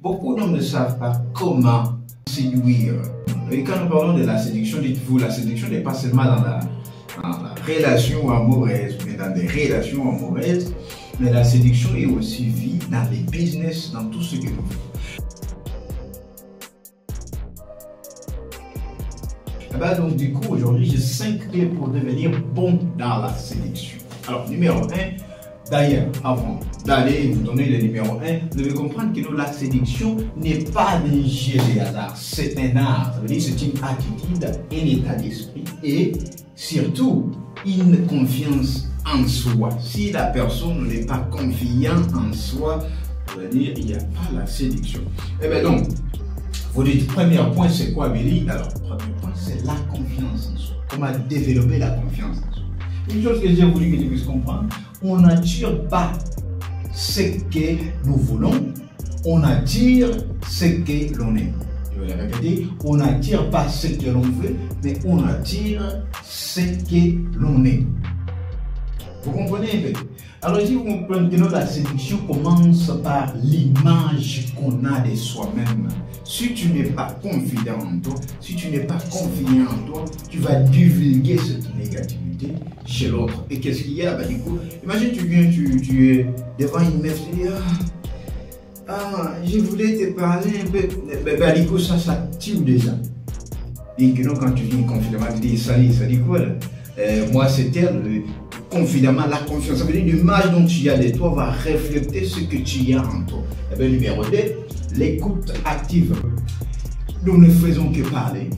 Beaucoup d'hommes ne savent pas comment séduire. Et quand nous parlons de la séduction, dites-vous, la séduction n'est pas seulement dans la relation amoureuse, mais dans des relations amoureuses, mais la séduction est aussi vue dans les business, dans tout ce que nous faisons. Donc du coup, aujourd'hui, j'ai 5 clés pour devenir bon dans la séduction. Alors, numéro 1, d'ailleurs, avant d'aller vous donner le numéro 1, vous devez comprendre que la séduction n'est pas un jeu de hasard, c'est un art. Ça veut dire c'est une attitude, un état d'esprit et surtout une confiance en soi. Si la personne n'est pas confiante en soi, ça veut dire qu'il n'y a pas la séduction. Et bien donc, vous dites, premier point, c'est quoi, Billy? Alors, premier point, c'est la confiance en soi. Comment développer la confiance en soi? Une chose que j'ai voulu que tu puisses comprendre, on n'attire pas ce que nous voulons, on attire ce que l'on est. Je vais le répéter, on n'attire pas ce que l'on veut, mais on attire ce que l'on est. Vous comprenez un peu? Alors si vous comprenez que la séduction commence par l'image qu'on a de soi-même. Si tu n'es pas confident en toi, si tu n'es pas confiant en toi, tu vas divulguer cette négativité chez l'autre. Et qu'est-ce qu'il y a? Du coup, imagine tu viens, tu es devant une meuf, tu dis je voulais te parler un peu. Du coup, ça tire déjà. Et que quand tu viens confidemment, tu dis ça dit quoi là? Moi c'est elle. Confidemment, la confiance, ça veut dire l'image dont tu as de toi va refléter ce que tu as en toi. Et bien, numéro 2, l'écoute active. Nous ne faisons que parler.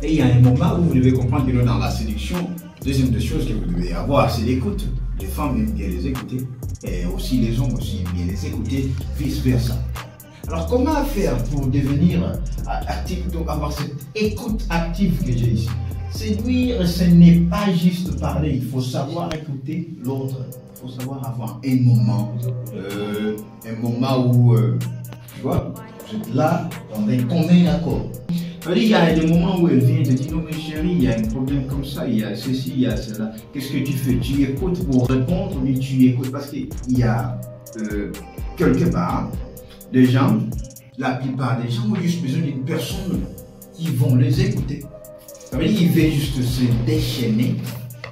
Et il y a un moment où vous devez comprendre que dans la séduction, deuxième des choses que vous devez avoir, c'est l'écoute. Les femmes aiment bien les écouter. Et aussi les hommes aussi aiment bien les écouter, vice versa. Alors, comment faire pour devenir actif, donc avoir cette écoute active que j'ai ici? Séduire, ce n'est pas juste parler, il faut savoir écouter l'autre, il faut savoir avoir un moment où, tu vois, vous êtes là dans un commun accord. Il y a des moments où elle vient te dire, non mais chérie, il y a un problème comme ça, il y a ceci, il y a cela. Qu'est-ce que tu fais? Tu écoutes pour répondre, mais tu écoutes parce qu'il y a quelque part des gens, la plupart des gens ont juste besoin d'une personne qui vont les écouter. Ça veut dire qu'il veut juste se déchaîner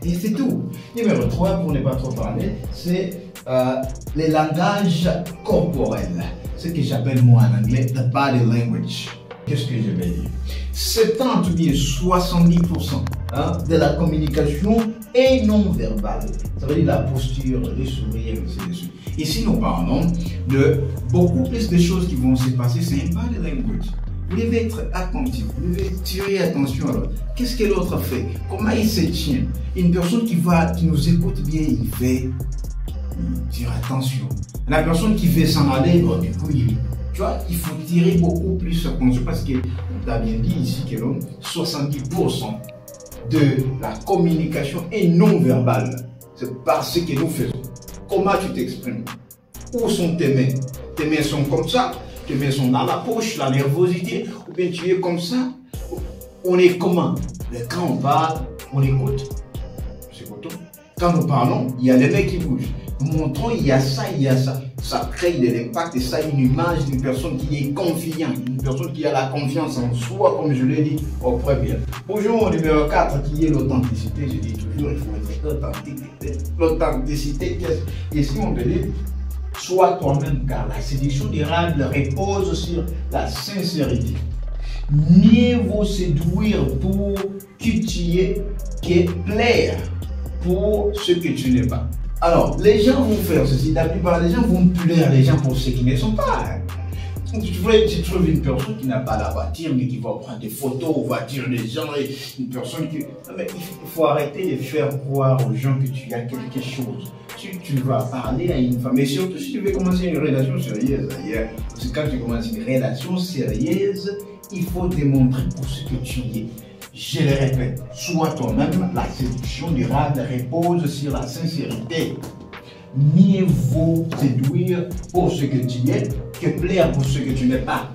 et c'est tout. Numéro 3, pour ne pas trop parler, c'est le langage corporel. Ce que j'appelle moi en anglais the body language. Qu'est-ce que je vais dire? 70 ou bien 70% de la communication est non verbale. Ça veut dire la posture, les sourires, ainsi de suite. Ici, nous parlons de beaucoup plus de choses qui vont se passer. C'est un body language. Vous devez être attentif, vous devez tirer attention à l'autre. Qu'est-ce que l'autre fait? Comment il se tient? Une personne qui nous écoute bien, il fait tire attention. La personne qui fait s'en aller, bon, du coup, tu vois, il faut tirer beaucoup plus attention parce qu'on t'a bien dit ici que 70% de la communication est non verbale. C'est par ce que nous faisons. Comment tu t'exprimes? Où sont tes mains? Tes mains sont comme ça? Tes mains sont dans la poche, la nervosité, ou bien tu es comme ça. On est comment? Mais quand on parle, on écoute. C'est coton. Quand nous parlons, il y a les mains qui bougent. Nous montrons, il y a ça, il y a ça. Ça crée de l'impact et ça, une image d'une personne qui est confiante, une personne qui a la confiance en soi, comme je l'ai dit au premier. Bonjour, au numéro 4, qui est l'authenticité. Je dis toujours, il faut être authentique. L'authenticité, ici on te dit, sois toi-même, car la séduction durable repose sur la sincérité. Mieux vaut séduire pour qui tu es que plaire pour ce que tu n'es pas. Alors, les gens vont faire ceci. La plupart des gens vont plaire les gens pour ce qu'ils ne sont pas. Tu trouves une personne qui n'a pas la voiture, mais qui va prendre des photos aux voitures des gens, et une personne qui... Mais il faut arrêter de faire croire aux gens que tu as quelque chose. Tu vas parler à une femme, et surtout si tu veux commencer une relation sérieuse, d'ailleurs, parce que quand tu commences une relation sérieuse, il faut démontrer pour ce que tu es. Je le répète, sois toi-même, la séduction durable repose sur la sincérité. Mieux vaut séduire pour ce que tu es que plaire pour ce que tu n'es pas.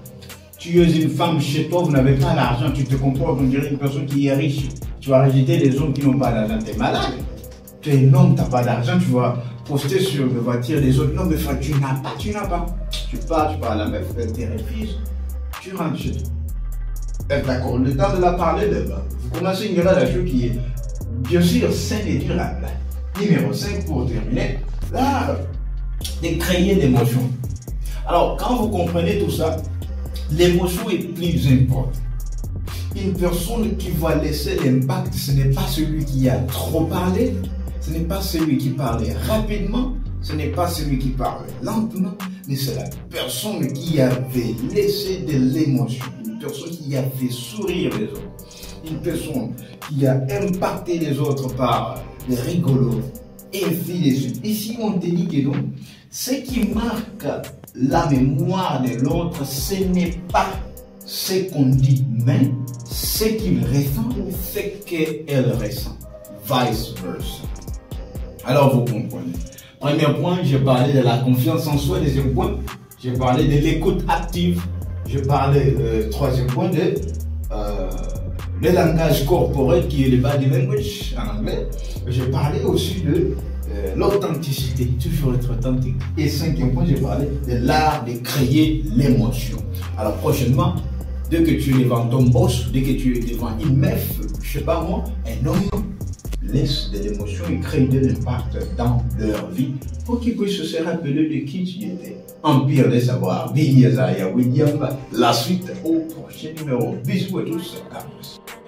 Tu es une femme chez toi, vous n'avez pas d'argent, tu te comportes, on dirait une personne qui est riche. Tu vas rejeter les hommes qui n'ont pas d'argent, tu es malade. Tu es un homme, tu n'as pas d'argent, tu vas poster sur les voitures des autres. Non, mais frère, tu n'as pas. Tu pars à la meuf, elle te refuse, tu rentres chez toi. D'accord, le temps de la parler, vous commencez une relation qui est bien sûr saine et durable. Numéro 5 pour terminer, là, de créer l'émotion. Alors, quand vous comprenez tout ça, l'émotion est plus importante. Une personne qui va laisser l'impact, ce n'est pas celui qui a trop parlé, ce n'est pas celui qui parlait rapidement, ce n'est pas celui qui parlait lentement, mais c'est la personne qui avait laissé de l'émotion, une personne qui a fait sourire les autres, une personne qui a impacté les autres par les rigolos, et ainsi de suite. Ici, on te dit que donc, ce qui marque la mémoire de l'autre, ce n'est pas ce qu'on dit, mais ce qu'il ressent, ce qu'elle ressent. Vice versa. Alors, vous comprenez. Premier point, j'ai parlé de la confiance en soi. Deuxième point, j'ai parlé de l'écoute active. Je parlais, troisième point, de le langage corporel qui est le body language en anglais. J'ai parlé aussi de l'authenticité, toujours être authentique. Et cinquième point, j'ai parlé de l'art de créer l'émotion. Alors prochainement, dès que tu es devant ton boss, dès que tu es devant une meuf, je sais pas moi, un homme, laisse de l'émotion et crée de l'impact dans leur vie pour qu'ils puissent se rappeler de qui tu étais. Empire des savoirs, Billy Isaiah William, la suite au prochain numéro. Bisous à tous, Carlos.